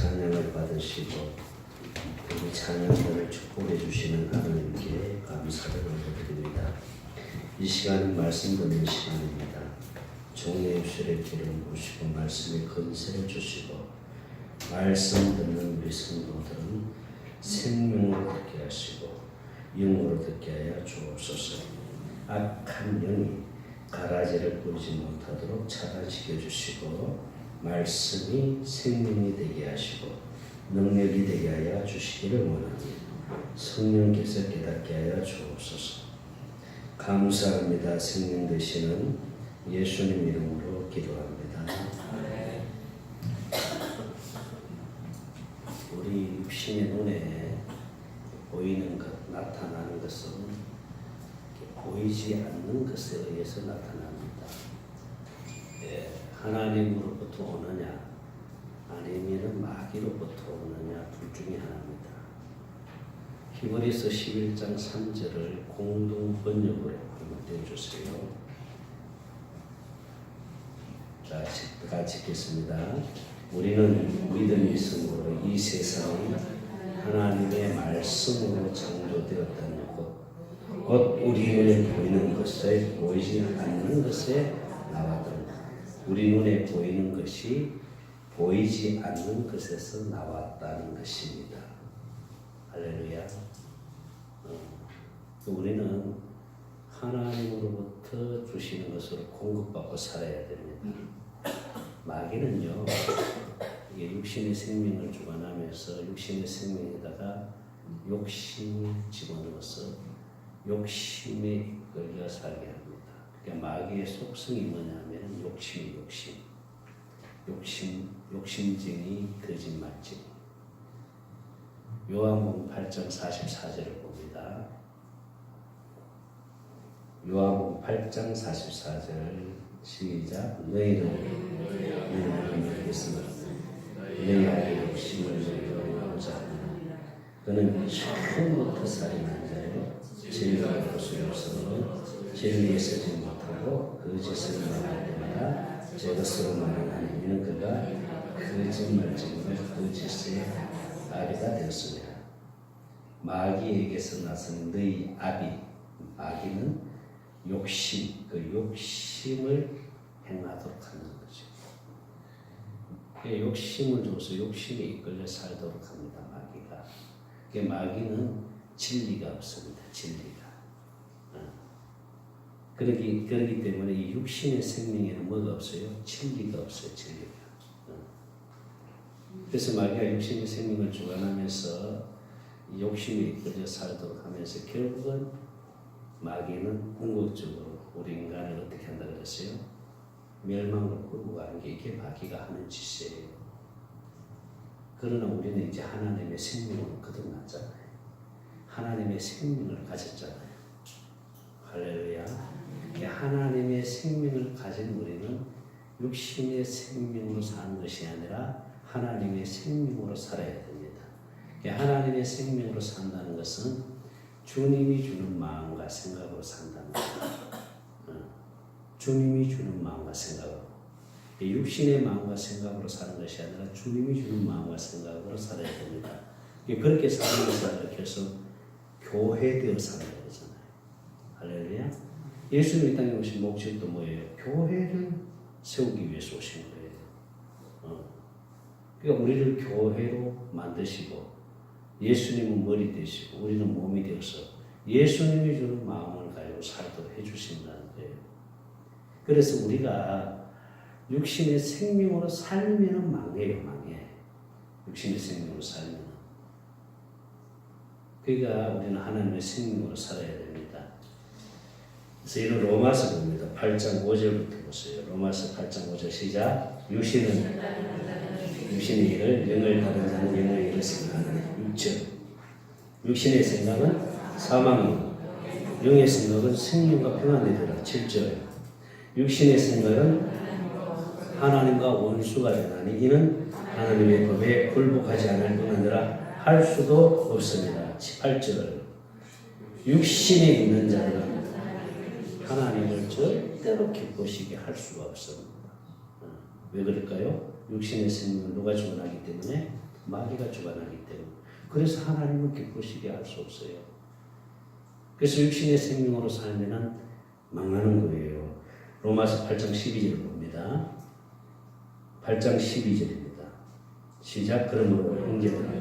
찬양을 받으시고 우리 찬양들을 축복해 주시는 하나님께 감사를 올려드립니다. 이 시간은 말씀 듣는 시간입니다. 종의 입술에 기름 부으시고 말씀에 건세를 주시고 말씀 듣는 우리 성도들은 생명으로 듣게 하시고 영으로 듣게 하여 주옵소서. 악한 영이 가라지를 꾸리지 못하도록 차단시켜 주시고 말씀이 생명이 되게 하시고 능력이 되게 하여 주시기를 원합니다. 성령께서 깨닫게 하여 주옵소서. 감사합니다. 생명 되시는 예수님 이름으로 기도합니다. 우리 육신의 눈에 보이는 것, 나타나는 것은 보이지 않는 것에 의해서 나타납니다. 하나님으로부터 오느냐 아니면 마귀로부터 오느냐 둘 중에 하나입니다. 히브리서 11장 3절을 공동 번역으로 한번 떼주세요. 자, 같이 읽겠습니다. 우리는 믿음이 있으므로 이 세상이 하나님의 말씀으로 창조되었다는 것, 곧 우리 눈에 보이는 것에 보이지 않는 것에 나왔다. 우리 눈에 보이는 것이 보이지 않는 것에서 나왔다는 것입니다. 할렐루야. 우리는 하나님으로부터 주시는 것으로 공급받고 살아야 됩니다. 마귀는요, 이게 육신의 생명을 주관하면서 육신의 생명에다가 욕심을 집어넣어서 욕심에 이끌려 살게 합니다. 그러니까 마귀의 속성이 뭐냐면 욕심쟁이, 거짓말쟁이. 요한복음 8장 44절을 봅니다. 요한복음 8장 44절 시작. 너희는 믿겠으나 너희 아의 욕심을 이루고자 하느냐. 그는 처음부터 살인한 자요 진리가 볼수 없으므로 진리에 서지 못하고 거짓을 말할 때마다 제 것으로 말하나니 이는 그가 거짓말쟁이로 거짓의 아비가 되었습니다. 마귀에게서 나선 너희 아비, 마귀는 욕심, 그 욕심을 행하도록 하는 거죠. 욕심을 줘서 욕심에 이끌려 살도록 합니다. 마귀가. 마귀는 진리가 없습니다. 진리가. 그러기 때문에 이 육신의 생명에는 뭐가 없어요? 진리가 없어요. 진리가. 그래서 마귀가 육신의 생명을 주관하면서 욕심에 이끌려 살도록 하면서 결국은 마귀는 궁극적으로 우리 인간을 어떻게 한다 그랬어요? 멸망으로 끌고 가는 게 이게 마귀가 하는 짓이에요. 그러나 우리는 이제 하나님의 생명으로 거듭났잖아요. 하나님의 생명을 가졌잖아요. 할렐루야. 하나님의 생명을 가진 우리는 육신의 생명으로 사는 것이 아니라 하나님의 생명으로 살아야 됩니다. 하나님의 생명으로 산다는 것은 주님이 주는 마음과 생각으로 산다는 거예요. 주님이 주는 마음과 생각으로. 육신의 마음과 생각으로 사는 것이 아니라 주님이 주는 마음과 생각으로 살아야 됩니다. 그렇게 사는 것을 계속 교회되어 사는 거잖아요. 할렐루야. 예수님이 땅에 오신 목적도 뭐예요? 교회를 세우기 위해서 오신 거예요. 그러니까 우리를 교회로 만드시고 예수님은 머리 되시고 우리는 몸이 되어서 예수님이 주는 마음을 가지고 살도록 해주신다는 거예요. 그래서 우리가 육신의 생명으로 살면 망해. 육신의 생명으로 살면. 그러니까 우리는 하나님의 생명으로 살아야 됩니다. 그래서 이런 로마서 봅니다. 8장 5절부터 보세요. 로마서 8장 5절 시작. 육신의 일을 영을 다른 자는 영의 일을 생각하는 6절. 육신의 생각은 사망이고 영의 생각은 생명과 평안이 되라. 7절. 육신의 생각은 하나님과 원수가 되나니 이는 하나님의 법에 굴복하지 않을 뿐 아니라 할 수도 없습니다. 8절. 육신에 있는 자는 하나님을 절대로 기쁘시게 할 수가 없습니다. 왜 그럴까요? 육신의 생명을 누가 주관하기 때문에 마귀가 주관하기 때문에. 그래서 하나님은 기쁘시게 할 수 없어요. 그래서 육신의 생명으로 살면 망하는 거예요. 로마서 8장 12절을 봅니다. 8장 12절입니다. 시작. 그러므로 형제들아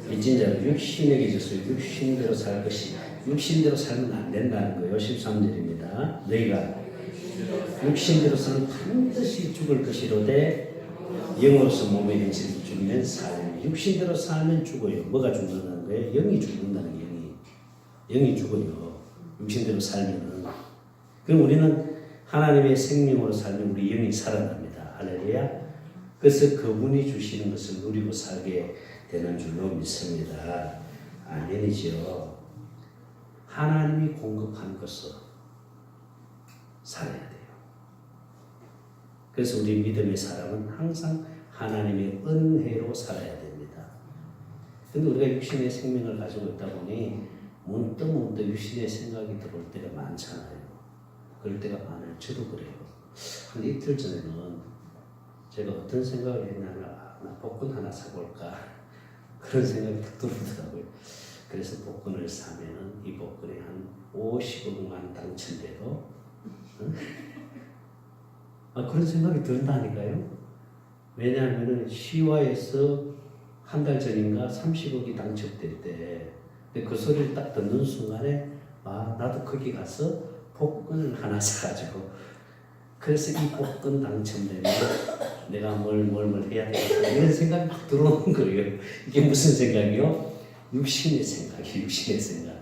빚진 자는 육신에게 있어서 육신대로 살 것이 육신대로 살면 안 된다는 거예요. 13절입니다. 너희가 육신대로 살면 반드시 죽을 것이로되 영으로서 몸의 행실을 죽이면 살면 육신대로 살면 죽어요. 뭐가 죽는다는 거예요? 영이 죽는다는 게 영이 죽어요. 육신대로 살면은. 그럼 우리는 하나님의 생명으로 살면 우리 영이 살아납니다. 할렐루야. 그래서 그분이 주시는 것을 누리고 살게 되는 줄로 믿습니다. 아멘이죠. 하나님이 공급한 것으로 살아야 돼요. 그래서 우리 믿음의 사람은 항상 하나님의 은혜로 살아야 됩니다. 근데 우리가 육신의 생명을 가지고 있다 보니 문득 육신의 생각이 들어올 때가 많잖아요. 그럴 때가 많아요. 저도 그래요. 한 이틀 전에는 제가 어떤 생각을 했냐면 나 복권 하나 사볼까 그런 생각이 딱 들더라고요. 그래서 복권을 사면은 이 복권이 한 50억만 당첨돼도 그런 생각이 든다니까요. 왜냐하면은 시와에서 한 달 전인가 30억이 당첨됐대. 근데 그 소리를 딱 듣는 순간에 나도 거기 가서 복권을 하나 사가지고 그래서 이 복권 당첨되면 내가 뭘 해야 되겠다 이런 생각이 들어오는 거예요. 이게 무슨 생각이요? 육신의 생각이 육신의 생각.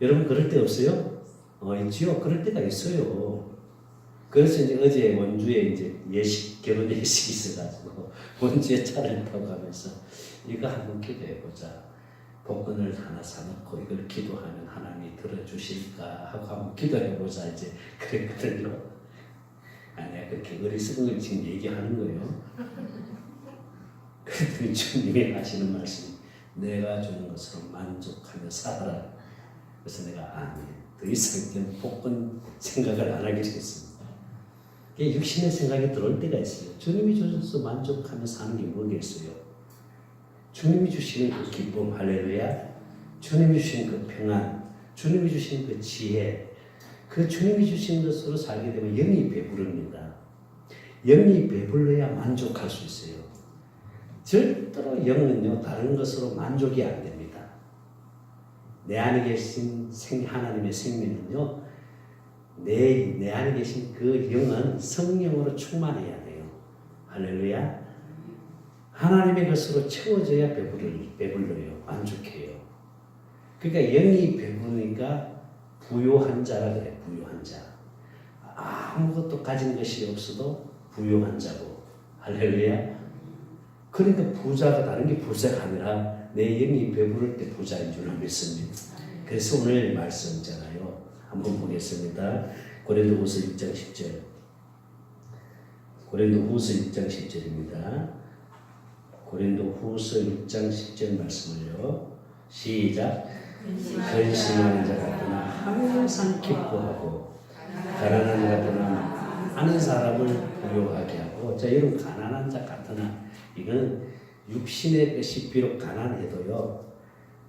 여러분 그럴 때 없어요? 있지요. 그럴 때가 있어요. 그래서 이제 어제 원주에 이제 결혼 예식이 있어가지고 원주에 차를 타고 가면서 이거 한번 기도해보자. 복권을 하나 사놓고 이걸 기도하면 하나님이 들어주실까 하고 한번 기도해보자 이제 그랬거든요. 내가 그렇게 어리석은 걸 지금 얘기하는 거예요. 그랬더니 주님이 하시는 말씀이 내가 주는 것으로 만족하며 살아라. 그래서 내가 아멘. 더 이상 복권 생각을 안 하게 됐습니다. 육신의 생각이 들어올 때가 있어요. 주님이 주셔서 만족하며 사는 게 뭐겠어요? 주님이 주시는 그 기쁨, 할렐루야. 주님이 주시는 그 평안, 주님이 주시는 그 지혜, 그 주님이 주신 것으로 살게 되면 영이 배부릅니다. 영이 배불러야 만족할 수 있어요. 절대로 영은요 다른 것으로 만족이 안 됩니다. 내 안에 계신 하나님의 생명은요 내 안에 계신 그 영은 성령으로 충만해야 돼요. 할렐루야. 하나님의 것으로 채워져야 배불러요. 만족해요. 그러니까 영이 배부르니까 부요한 자라 그래. 부요한 자. 아무것도 가진 것이 없어도 부요한 자고. 할렐루야. 그러니까 부자가 다른 게 부자가 아니라 내 영이 배부를 때 부자인 줄 믿습니다. 그래서 오늘 말씀잖아요. 한번 보겠습니다. 고린도후서 6장 10절. 고린도후서 6장 10절입니다. 고린도후서 6장 10절 말씀을요. 시작. 근심하는 자 같으나 항상 기뻐하고 가난한 자 같으나 많은 사람을 부요하게 하고. 자, 여러분 가난한 자 같으나 이건 육신의 것이 비록 가난해도요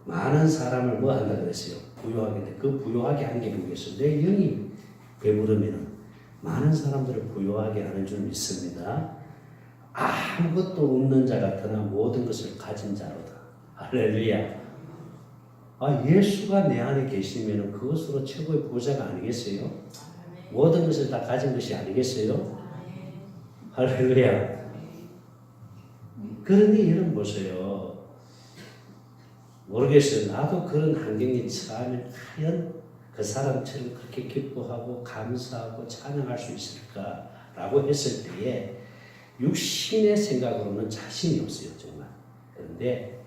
많은 사람을 뭐 한다 그랬어요? 부요하게 돼. 그 부요하게 하는 게 뭐겠어요? 내 영이 배부르면 많은 사람들을 부요하게 하는 줄 믿습니다. 아무것도 없는 자 같으나 모든 것을 가진 자로다. 할렐루야. 예수가 내 안에 계시면 그것으로 최고의 부자가 아니겠어요? 모든 것을 다 가진 것이 아니겠어요? 할렐루야. 그러니 여러분 보세요. 모르겠어요. 나도 그런 환경에 처하면 과연 그 사람처럼 그렇게 기뻐하고 감사하고 찬양할 수 있을까라고 했을 때에 육신의 생각으로는 자신이 없어요. 정말. 그런데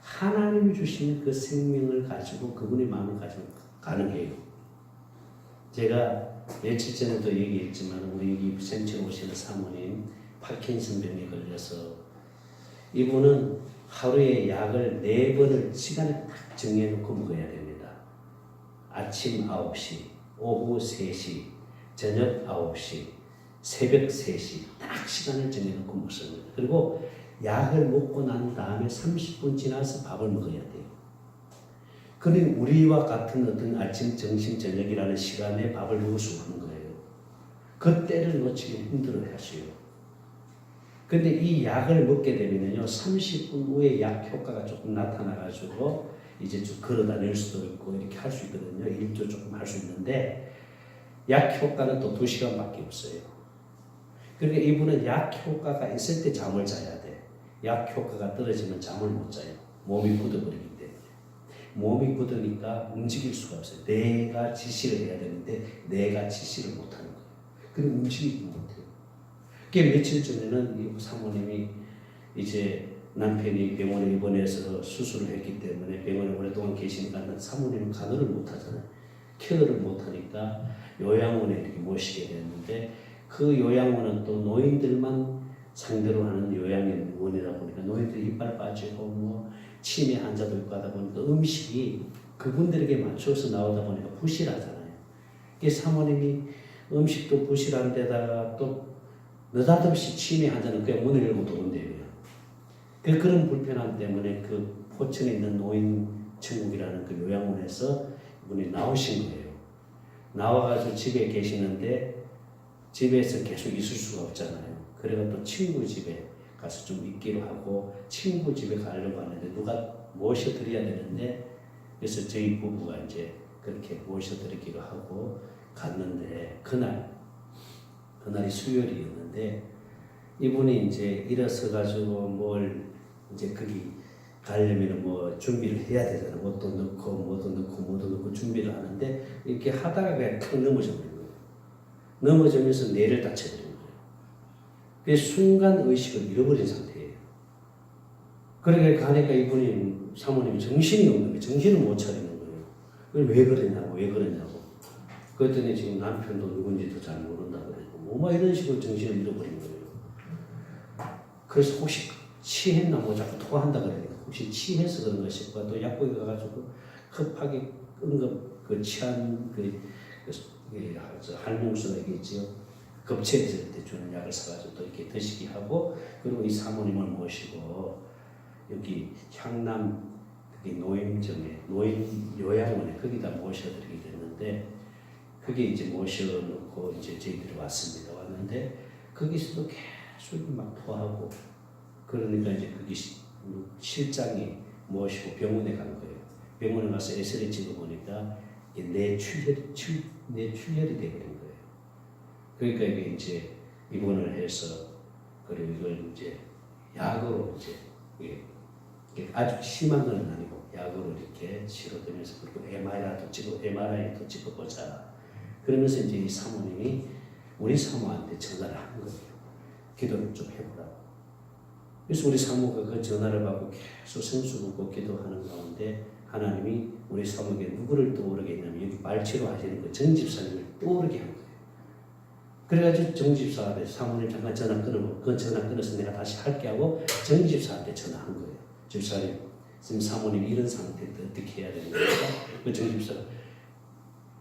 하나님이 주신 그 생명을 가지고 그분의 마음을 가지고 가능해요. 제가 며칠 전에도 얘기했지만 우리 여기 센터 오시는 사모님 파킨슨 병에 걸려서 이분은 하루에 약을 4번을 시간을 딱 정해놓고 먹어야 됩니다. 아침 9시, 오후 3시, 저녁 9시, 새벽 3시 딱 시간을 정해놓고 먹습니다. 그리고 약을 먹고 난 다음에 30분 지나서 밥을 먹어야 돼요. 그러니 우리와 같은 어떤 아침, 점심, 저녁이라는 시간에 밥을 먹을 수 없는 거예요. 그 때를 놓치기 힘들어 하시요. 근데 이 약을 먹게 되면요, 30분 후에 약 효과가 조금 나타나가지고 이제 좀 걸어 다닐 수도 있고 이렇게 할 수 있거든요. 일도 조금 할 수 있는데 약 효과는 또 2시간밖에 없어요. 그러니까 이분은 약 효과가 있을 때 잠을 자야 돼. 약 효과가 떨어지면 잠을 못 자요. 몸이 굳어버리기 때문에. 몸이 굳으니까 움직일 수가 없어요. 내가 지시를 해야 되는데 내가 지시를 못하는 거예요. 그럼 움직이지 못해요. 그게 며칠 전에는 이 사모님이 이제 남편이 병원에 입원해서 수술을 했기 때문에 병원에 오랫동안 계시니까 사모님은 간호를 못하잖아요. 케어를 못하니까 요양원에 이렇게 모시게 됐는데 그 요양원은 또 노인들만 상대로 하는 요양원이다 보니까 노인들이 이빨 빠지고 뭐 치매 환자도 있고 하다 보니까 음식이 그분들에게 맞춰서 나오다 보니까 부실하잖아요. 이게 사모님이 음식도 부실한 데다가 또 느닷없이 치매 환자는 그냥 문을 열고 들어온대요. 그런 불편함 때문에 그 포천에 있는 노인천국이라는 그 요양원에서 이분이 나오신 거예요. 나와가지고 집에 계시는데 집에서 계속 있을 수가 없잖아요. 그래가 또 친구 집에 가서 좀 있기로 하고 친구 집에 가려고 하는데 누가 모셔드려야 되는데 그래서 저희 부부가 이제 그렇게 모셔드리기로 하고 갔는데 그날이 수요일이었는데 이분이 이제 일어서 가지고 뭘 이제 거기 가려면 뭐 준비를 해야 되잖아요. 옷도 넣고 뭐도 넣고 준비를 하는데 이렇게 하다가 그냥 탁 넘어져 버린 거예요. 넘어지면서 뇌를 다쳐버린 거예요. 그 순간 의식을 잃어버린 상태예요. 그러니까 가니까 이분이 사모님이 정신이 없는 거예요. 정신을 못 차리는 거예요. 왜 그러냐고. 그랬더니 지금 남편도 누군지도 잘 모른다고 그랬고 뭐 이런 식으로 정신을 잃어버린 거예요. 그래서 혹시 취했나 뭐 자꾸 토한다 그러니까 혹시 취해서 그런 거 싶고 또 약국에 가가지고 급하게 응급 그 취한 할명수가 있겠지요. 급체했을 때 주는 약을 사가지고 또 이렇게 드시게 하고 그리고 이 사모님을 모시고 여기 향남 노인정에 노인 요양원에 거기다 모셔드리게 됐는데 그게 이제 모셔놓고 이제 저희들이 왔습니다. 왔는데 거기서도 계속 막 토하고 그러니까 이제 거기 실장이 모시고 병원에 간 거예요. 병원에 가서 엑스레이 찍어보니까 뇌출혈이 돼버린 거예요. 그러니까 이게 이제 입원을 해서 그리고 이걸 이제 약으로 이제 아주 심한 건 아니고 약으로 이렇게 치료되면서 그리고 MRI도 찍어보자. 그러면서 이제 이 사모님이 우리 사모한테 전화를 한 거예요. 기도를 좀 해보라고. 그래서 우리 사모가 그 전화를 받고 계속 생수 붓고 기도하는 가운데 하나님이 우리 사모에게 누구를 떠오르게 했냐면 여기 말치로 하시는 그 정집사님을 떠오르게 한 거예요. 그래가지고 정집사한테 사모님 잠깐 전화 끊으면 그 전화 끊어서 내가 다시 할게 하고 정집사한테 전화한 거예요. 집사님, 지금 사모님 이런 상태인데 어떻게 해야 되는 겁니까? 그 정집사가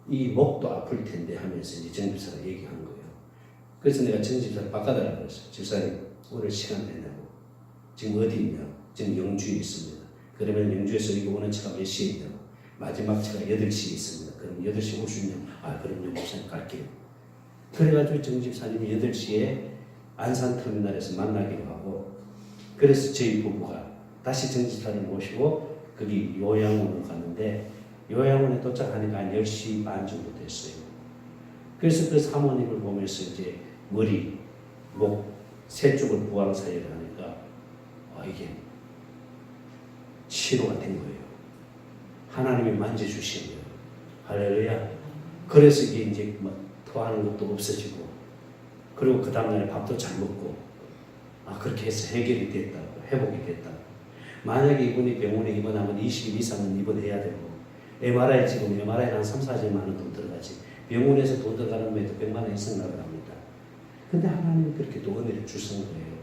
이 목도 아플 텐데 하면서 이제 정집사가 얘기한 거예요. 그래서 내가 정집사를 바꿔달라고 그랬어요. 집사님, 오늘 시간 되냐고. 지금 어디 있냐고. 지금 영주에 있습니다. 그러면 영주에서 여기 오는 차가 몇 시에 있냐고. 마지막 차가 8시에 있습니다. 그럼 8시에 올 수 있냐고. 그럼요, 목사님 갈게요. 그래가지고 정집사님이 8시에 안산터미널에서 만나기로 하고 그래서 저희 부부가 다시 정집사를 모시고 거기 요양원으로 갔는데 요양원에 도착하니까 한 10시 반 정도 됐어요. 그래서 그 사모님을 보면서 이제 머리, 목, 세 쪽을 부항사회를 하니까 이게 치료가 된 거예요. 하나님이 만져주신 거예요. 할렐루야. 그래서 이게 이제 뭐 토하는 것도 없어지고 그리고 그 다음날에 밥도 잘 먹고 그렇게 해서 해결이 됐다고 회복이 됐다고. 만약에 이분이 병원에 입원하면 20일 이상은 입원해야 되고 MRI 지금 MRI는 한 3, 4천만 원 돈 들어가지 병원에서 돈 들어가는 데도 100만 원 이상 나갑니다. 근데 하나님이 그렇게 또 은혜를 주신 거예요.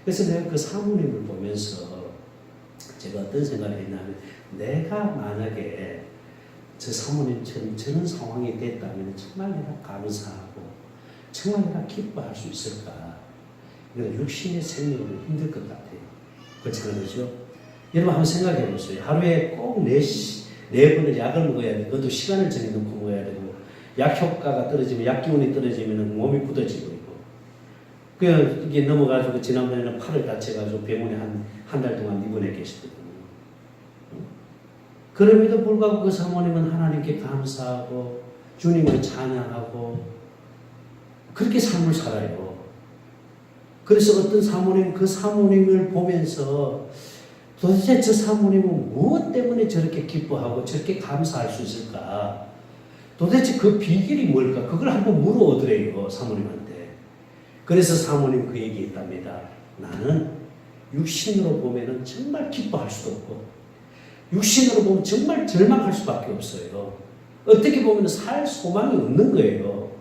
그래서 내가 그 사모님을 보면서 제가 어떤 생각을 했냐면 내가 만약에 저 사모님처럼 저런 상황이 됐다면 정말 내가 감사하고 정말 내가 기뻐할 수 있을까. 육신의 생명으로 힘들 것 같아요. 그렇지 않으죠? 여러분 한번 생각해 보세요. 하루에 꼭 네 번의 약을 먹어야 돼. 그것도 시간을 정해놓고 먹어야 되고, 약 효과가 떨어지면, 약 기운이 떨어지면 몸이 굳어지고 있고. 그냥 이게 넘어가지고 지난번에는 팔을 다쳐가지고 병원에 한 달 동안 입원해 계시거든요. 그럼에도 불구하고 그 사모님은 하나님께 감사하고 주님을 찬양하고 그렇게 삶을 살아요. 그래서 어떤 사모님, 그 사모님을 보면서 도대체 저 사모님은 무엇 때문에 저렇게 기뻐하고 저렇게 감사할 수 있을까? 도대체 그 비결이 뭘까? 그걸 한번 물어오더래요, 사모님한테. 그래서 사모님 그 얘기했답니다. 나는 육신으로 보면은 정말 기뻐할 수도 없고, 육신으로 보면 정말 절망할 수밖에 없어요. 어떻게 보면 살 소망이 없는 거예요.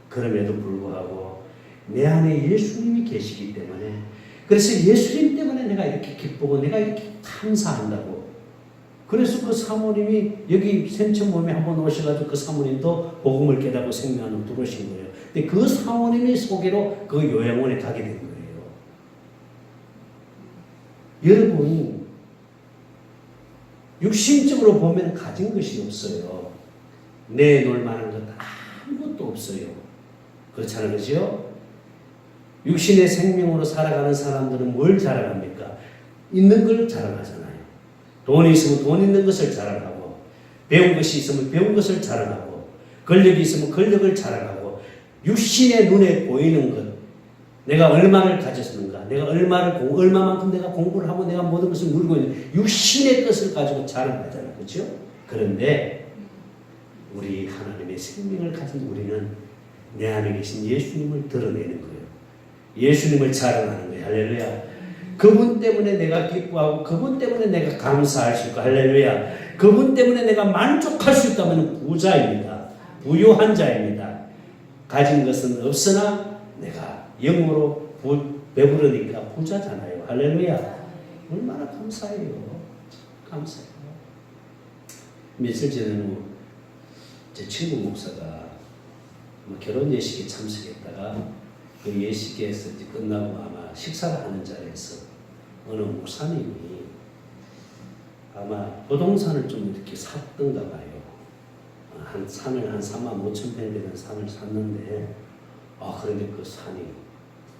그럼에도 불구하고 내 안에 예수님이 계시기 때문에, 그래서 예수님 때문에 내가 이렇게 기쁘고 내가 이렇게 감사한다고. 그래서 그 사모님이 여기 생천몸에 한번 오셔가지고 그 사모님도 복음을 깨닫고 생명으로 들어오신 거예요. 근데 그 사모님의 소개로 그 요양원에 가게 된 거예요. 여러분, 육신적으로 보면 가진 것이 없어요. 내놓을 만한 것 아무것도 없어요. 그렇잖아요, 그죠? 육신의 생명으로 살아가는 사람들은 뭘 자랑합니까? 있는 걸 자랑하잖아요. 돈이 있으면 돈 있는 것을 자랑하고, 배운 것이 있으면 배운 것을 자랑하고, 권력이 있으면 권력을 자랑하고, 육신의 눈에 보이는 것, 내가 얼마를 가졌는가, 내가 얼마만큼 내가 공부를 하고 내가 모든 것을 누리고 있는 육신의 것을 가지고 자랑하잖아요. 그렇죠? 그런데 우리 하나님의 생명을 가진 우리는 내 안에 계신 예수님을 드러내는 거예요. 예수님을 자랑하는 거예요. 할렐루야. 그분 때문에 내가 기뻐하고 그분 때문에 내가 감사할 수 있고, 할렐루야. 그분 때문에 내가 만족할 수 있다면 부자입니다. 부유한 자입니다. 가진 것은 없으나 내가 영으로 배부르니까 부자잖아요. 할렐루야. 얼마나 감사해요. 감사해요. 며칠 전에는 제 친구 목사가 결혼 예식에 참석했다가 그 예식에서 이제 끝나고 아마 식사를 하는 자리에서 어느 목사님이 아마 부동산을 좀 이렇게 샀던가 봐요. 한 산을 한 35,000평 되는 산을 샀는데, 그런데 그 산이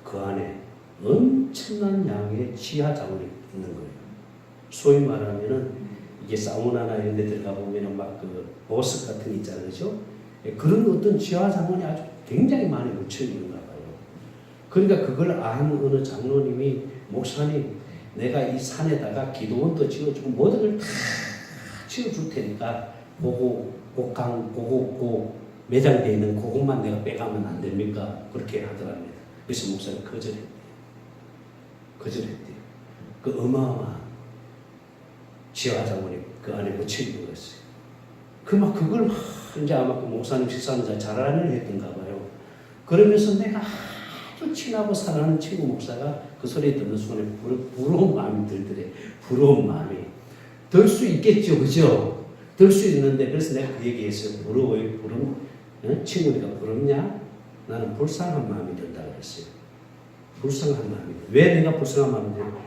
그 안에 엄청난 양의 지하 자원이 있는 거예요. 소위 말하면은 이게 사우나나 이런 데 들어가 보면은 막 그 보스 같은 게 있잖아요, 그죠? 그런 어떤 지하 자원이 아주 굉장히 많이 묻혀 있는가 봐요. 그러니까 그걸 아는 어느 장로님이, 목사님, 내가 이 산에다가 기도원도 지어주고 모든 걸 다 지어줄 테니까 고고 매장되어 있는 그것만 내가 빼가면 안 됩니까? 그렇게 하더랍니다. 그래서 목사님 거절했대요. 그 어마어마한 지하자원이 그 안에 묻혀 있는 거였어요. 그걸 이제 아마 그 목사님 식사하는 잘 알아내려 했던가 봐요. 그러면서 내가 아주 친하고 사랑하는 친구 목사가 그 소리 듣는 순간에 부러운 마음이 들더래. 부러운 마음이. 들 수 있겠죠, 그죠? 들 수 있는데, 그래서 내가 그 얘기했어요. 부러워요, 친구니까 부럽냐? 나는 불쌍한 마음이 든다 그랬어요. 불쌍한 마음이 든다. 왜 내가 불쌍한 마음이 든다?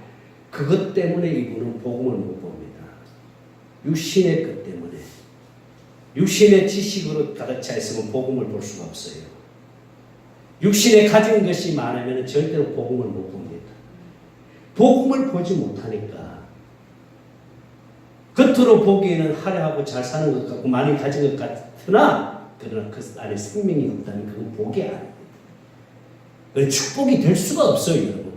그것 때문에 이분은 복음을 못 봅니다. 육신의 것 때문에. 육신의 지식으로 가득 차 있으면 복음을 볼 수가 없어요. 육신에 가진 것이 많으면 절대로 복음을 못 봅니다. 복음을 보지 못하니까 겉으로 보기에는 화려하고 잘 사는 것 같고 많이 가진 것 같으나, 그러나 그 안에 생명이 없다면 그건 복이 아닙니다. 축복이 될 수가 없어요, 여러분.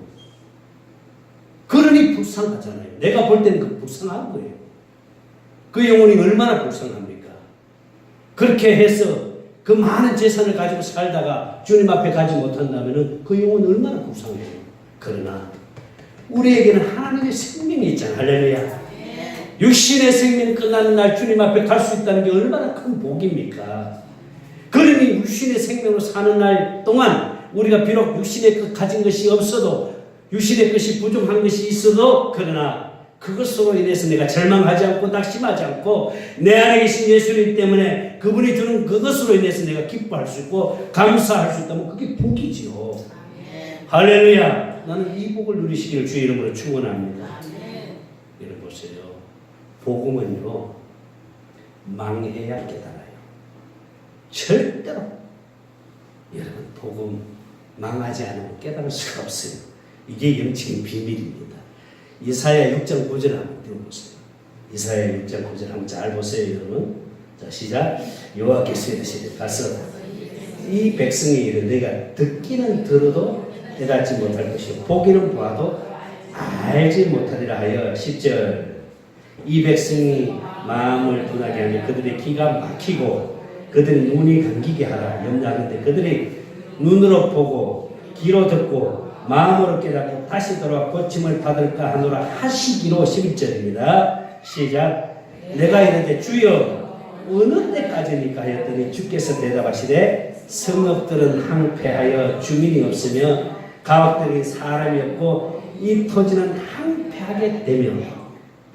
그러니 불쌍하잖아요. 내가 볼 때는 그 불쌍한 거예요. 그 영혼이 얼마나 불쌍합니까? 그렇게 해서 그 많은 재산을 가지고 살다가 주님 앞에 가지 못한다면 그 영혼은 얼마나 불쌍해요. 그러나 우리에게는 하나님의 생명이 있잖아요. 할렐루야. 육신의 생명이 끝나는 날 주님 앞에 갈 수 있다는 게 얼마나 큰 복입니까? 그러니 육신의 생명으로 사는 날 동안 우리가 비록 육신에 가진 것이 없어도, 육신의 것이 부족한 것이 있어도, 그러나 그것으로 인해서 내가 절망하지 않고 낙심하지 않고 내 안에 계신 예수님 때문에 그분이 주는 그것으로 인해서 내가 기뻐할 수 있고 감사할 수 있다면 그게 복이지요. 할렐루야. 나는 이 복을 누리시기를 주의 이름으로 축원합니다. 여러분 보세요. 복음은요, 망해야 깨달아요. 절대로 여러분 복음 망하지 않으면 깨달을 수가 없어요. 이게 영적인 비밀입니다. 이사야 6장 9절 한번 띄워보세요. 이사야 6장 9절 한번 잘 보세요, 여러분. 자, 시작. 여호와께서 이르시되 가서 이 백성이 이르 내가 듣기는 들어도 깨닫지 못할 것이요 보기는 봐도 알지 못하리라 하여 10절. 이 백성이 마음을 둔하게 하니 그들의 귀가 막히고 그들의 눈이 감기게 하라. 염려하는데 그들이 눈으로 보고 귀로 듣고 마음으로 깨닫고 다시 돌아와 고침을 받을까 하노라 하시기로. 11절입니다. 시작. 내가 이르되 주여 어느 때까지니까 하였더니 주께서 대답하시되 성읍들은 황폐하여 주민이 없으며 가옥들이 사람이 없고 이 토지는 황폐하게 되며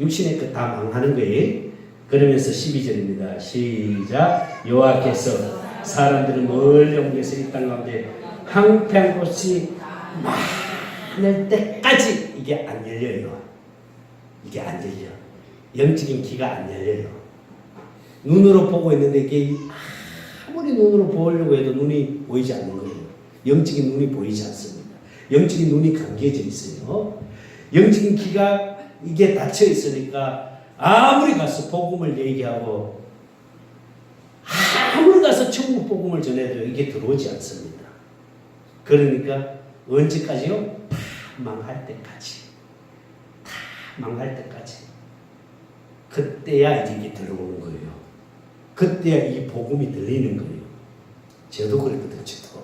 육신의 것 다 망하는 거예요. 그러면서 12절입니다. 시작. 여호와께서 사람들은 멀리 옮겨서 이 땅 가운데 황폐한 곳이 많을 때까지 이게 안 열려요. 이게 안 열려. 영적인 귀가 안 열려요. 눈으로 보고 있는데 이게 아무리 눈으로 보려고 해도 눈이 보이지 않는 거예요. 영적인 눈이 보이지 않습니다. 영적인 눈이 감겨져 있어요. 영적인 귀가 이게 닫혀 있으니까 아무리 가서 복음을 얘기하고 아무리 가서 천국 복음을 전해도 이게 들어오지 않습니다. 그러니까 언제까지요? 다 망할 때까지. 다 망할 때까지. 그때야 이게 들어오는 거예요. 그때야 이 복음이 들리는 거예요. 저도 그랬거든요. 저도.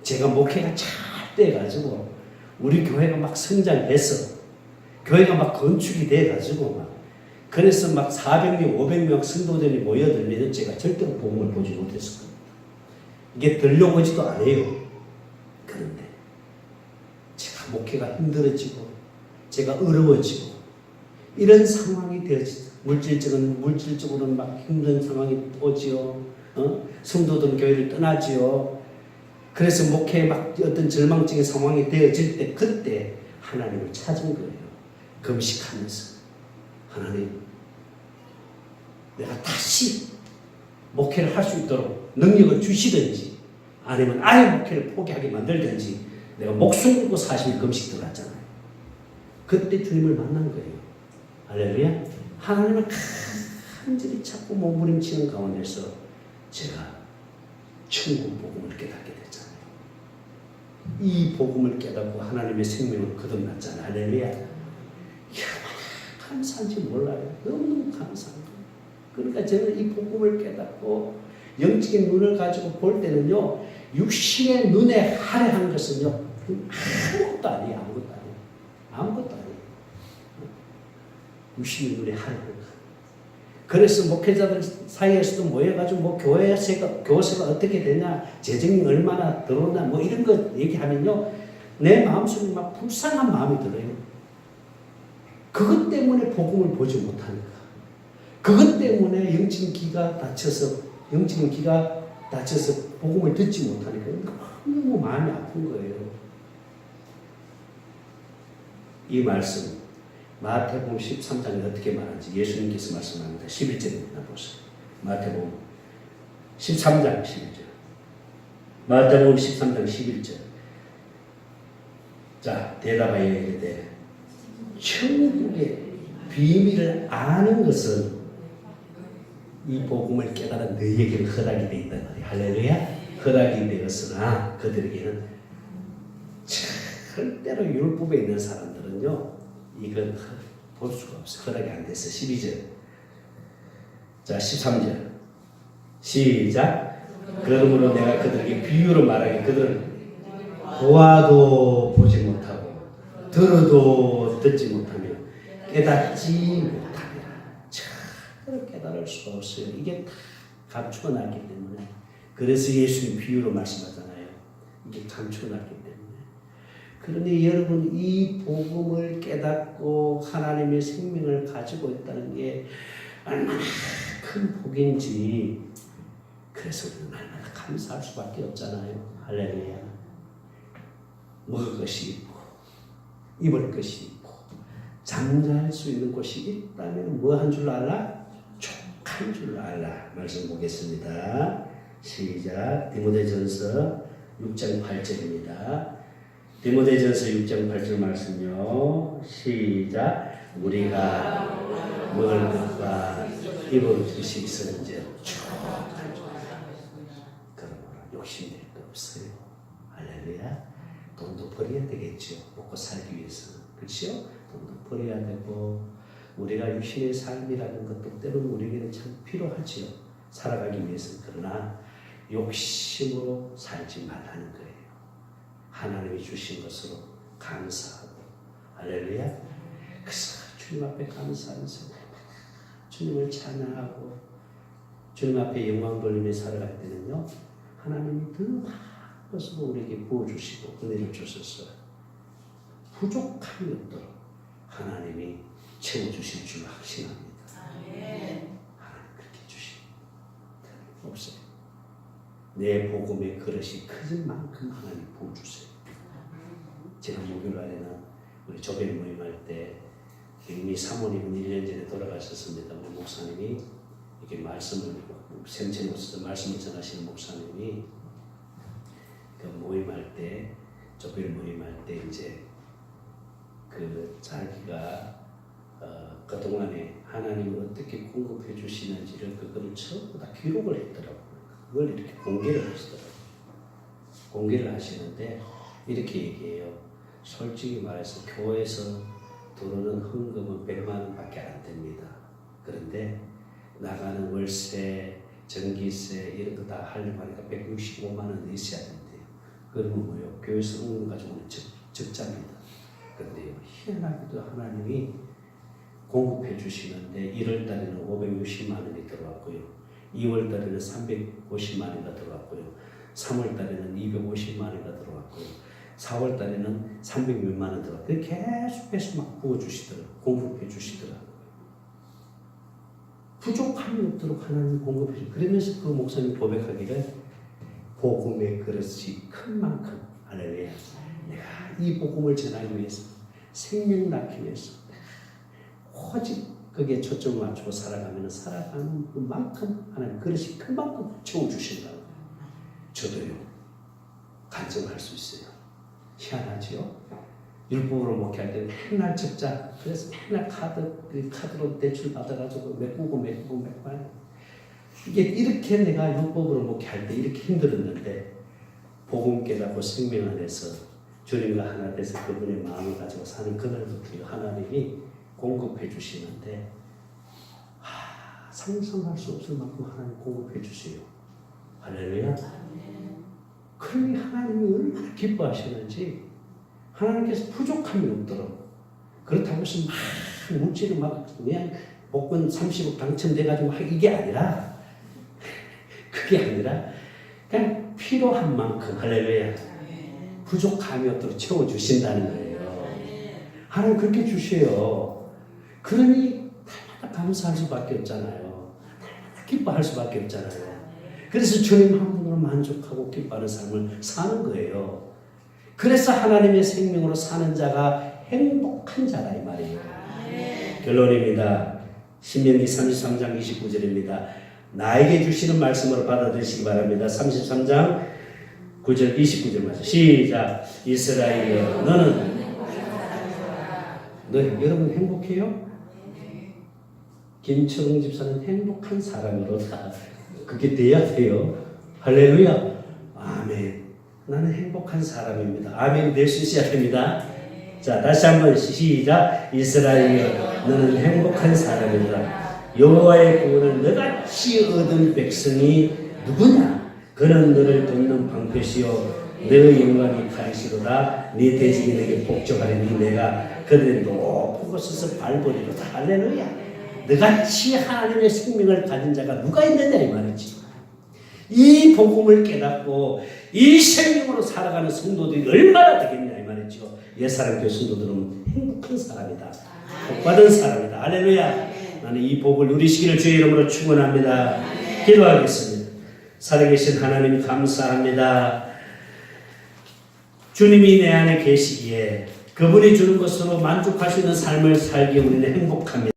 제가 목회가 잘 돼가지고 우리 교회가 막 성장해서 교회가 막 건축이 돼가지고 막 그래서 막 400명, 500명 성도들이 모여들면 제가 절대로 복음을 보지 못했을 겁니다. 이게 들려오지도 않아요. 그런데 제가 목회가 힘들어지고 제가 어려워지고 이런 상황이 되어지죠. 물질적으로는 막 힘든 상황이 오지요. 성도들은 교회를 떠나지요. 그래서 목회에 막 어떤 절망적인 상황이 되어질 때 그때 하나님을 찾은 거예요. 금식하면서 하나님 내가 다시 목회를 할 수 있도록 능력을 주시든지 아니면 아예 목회를 포기하게 만들든지 내가 목숨 걸고 40일 금식 들어갔잖아요. 그때 주님을 만난 거예요. 할렐루야. 하나님을 간절히 찾고 몸부림치는 가운데서 제가 천국 복음을 깨닫게 됐잖아요. 이 복음을 깨닫고 하나님의 생명을 거듭났잖아요. 할렐루야. 얼마나 감사한지 몰라요. 너무너무 감사한 거예요. 그러니까 저는 이 복음을 깨닫고 영적인 눈을 가지고 볼 때는요, 육신의 눈에 할애한 것은요, 아무것도 아니에요. 아무것도 아니에요. 아무것도 아니에요. 육신의 눈에 할애한 것. 그래서 목회자들 사이에서도 모여가지고 뭐 교세가 어떻게 되냐, 재정이 얼마나 들어오나 뭐 이런 거 얘기하면요, 내 마음속에 막 불쌍한 마음이 들어요. 그것 때문에 복음을 보지 못하니까. 그것 때문에 영적인 귀가 닫혀서 복음을 듣지 못하니까 너무 마음이 아픈 거예요. 이 말씀 마태복음 13장에 어떻게 말하는지 예수님께서 말씀합니다. 11절입니다. 보세요. 마태복음 13장 11절. 마태복음 13장 11절. 자, 대답하여 이르되 천국의 비밀을 아는 것은 이 복음을 깨달은 너희에게는 허락이 되어 있단 말이에요. 할렐루야. 허락이 되었으나 그들에게는 절대로 율법에 있는 사람들은요, 이건 볼 수가 없어요. 허락이 안 돼서. 12절. 자, 13절. 시작. 그러므로 내가 그들에게 비유로 말하기 그들은 보아도 보지 못하고 들어도 듣지 못하며 깨닫지 못하리라. 참 깨달을 수가 없어요. 이게 다 감추어 놨기 때문에. 그래서 예수님 비유로 말씀하잖아요. 이게 감추어 놨기 때문에. 그런데 여러분, 이 복음을 깨닫고 하나님의 생명을 가지고 있다는 게 얼마나 큰 복인지, 그래서 우리는 얼마나 감사할 수밖에 없잖아요. 할렐루야. 먹을 것이 있고 입을 것이 있고 잠잘 수 있는 곳이 있다면 뭐 한 줄 알라? 족한 줄 알라. 말씀 보겠습니다. 시작. 디모데전서 6장 8절입니다. 디모데전서 6장 8절 말씀요. 시작. 우리가 먹을 것과 입을 것이 있었는지 족한 줄 알라. 그러므로 욕심낼 거 없어요. 할렐루야. 돈도 버려야 되겠죠. 먹고 살기 위해서. 그렇죠? 돈도 버려야 되고 우리가 육신의 삶이라는 것도 때로는 우리에게는 참 필요하지요. 살아가기 위해서. 그러나 욕심으로 살지 말라는 거예요. 하나님이 주신 것으로 감사하고 할렐루야. 그래서 주님 앞에 감사하면서 주님을 찬양하고 주님 앞에 영광 돌리며 살아갈 때는요. 하나님이 더 많은 것으로 우리에게 부어주시고 은혜를 주셔서 부족함이 없도록 하나님이 채워주실 줄 확신합니다. 하나님 그렇게 주십니다. 없어요. 내 복음의 그릇이 커진 만큼 하나님 부어주세요. 제가 목요일날에는 우리 조별 모임할 때 이미 사모님은 1년 전에 돌아가셨습니다. 우리 목사님이 이렇게 말씀을 생체로서 말씀을 전하시는 목사님이 그 모임할 때 조별 모임할 때 이제 그 자기가 그동안에 하나님을 어떻게 공급해 주시는지를 그거를 전부 다 기록을 했더라고요. 그걸 이렇게 공개를 하시더라고요. 공개를 하시는데 이렇게 얘기해요. 솔직히 말해서 교회에서 들어오는 헌금은 100만 원밖에 안 됩니다. 그런데 나가는 월세, 전기세 이런 거 다 하려고 하니까 165만 원 있어야 된대요. 그러면 뭐요? 교회에서 헌금 가지고는 적자입니다. 그런데요, 희한하게도 하나님이 공급해 주시는데 1월 달에는 560만 원이 들어왔고요. 2월 달에는 350만 원이 들어왔고요. 3월 달에는 250만 원이 들어왔고요. 4월 달에는 300만 원 들어왔고요. 계속해서 막 부어주시더라고요. 공급해 주시더라고요. 부족함이 없도록 하나님 공급해 주시고 그러면서 그 목사님 고백하기를 복음의 그릇이 큰 만큼 할렐루야. 내가 이 복음을 전하기 위해서 생명 낳기 위해서 오직 거기에 초점을 맞추고 살아가면 살아가는 그만큼 하나님 그릇이 큰 만큼 채워주신다고. 저도요 간증할 수 있어요. 희한하지요? 율법으로 목회할 때 맨날 적자. 그래서 맨날 카드로 대출 받아가지고 메꾸고 이게 이렇게 내가 율법으로 목회할 때 이렇게 힘들었는데 복음 깨닫고 생명 안에서 주님과 하나 돼서 그분의 마음을 가지고 사는 그날부터 하나님이 공급해 주시는데 상상할 수 없을 만큼 하나님 공급해 주세요. 할렐루야. 그러니 하나님이 얼마나 기뻐하시는지 하나님께서 부족함이 없도록 그렇다고 해서 막 물질을 막 그냥 복권 30억 당첨돼가지고 막 이게 아니라 그게 아니라 그냥 필요한 만큼 할렐루야 부족함이 없도록 채워주신다는 거예요. 하나님 그렇게 주셔요. 그러니 날마다 감사할 수밖에 없잖아요. 날마다 기뻐할 수밖에 없잖아요. 그래서 주님 한 분으로 만족하고 기뻐하는 삶을 사는 거예요. 그래서 하나님의 생명으로 사는 자가 행복한 자다 이 말이에요. 결론입니다. 신명기 33장 29절입니다. 나에게 주시는 말씀으로 받아들이시기 바랍니다. 33장 9절 29절 말씀 시작. 이스라엘이여 너는 여러분 행복해요? 김철웅 집사는 행복한 사람으로다. 그게 돼야 돼요. 할렐루야. 아멘. 나는 행복한 사람입니다. 아멘 될 수 있어야 됩니다. 자, 다시 한번 시작. 이스라엘이여 너는 행복한 사람이다. 여호와의 구원을 너같이 얻은 백성이 누구냐? 그는 너를 돕는 방패시요 너의 영광이 가시로다. 네 대적이 너에게 복종하리니 내가 그들의 높은 곳에서 밟으리로다. 할렐루야. 너같이 하나님의 생명을 가진 자가 누가 있느냐 이 말이지. 이 복음을 깨닫고 이 생명으로 살아가는 성도들이 얼마나 되겠냐 이 말이죠. 옛사람교회 성도들은 행복한 사람이다. 복받은 사람이다. 할렐루야. 나는 이 복을 누리시기를 주의 이름으로 축원합니다. 기도하겠습니다. 살아계신 하나님 감사합니다. 주님이 내 안에 계시기에 그분이 주는 것으로 만족할 수 있는 삶을 살기에 우리는 행복합니다.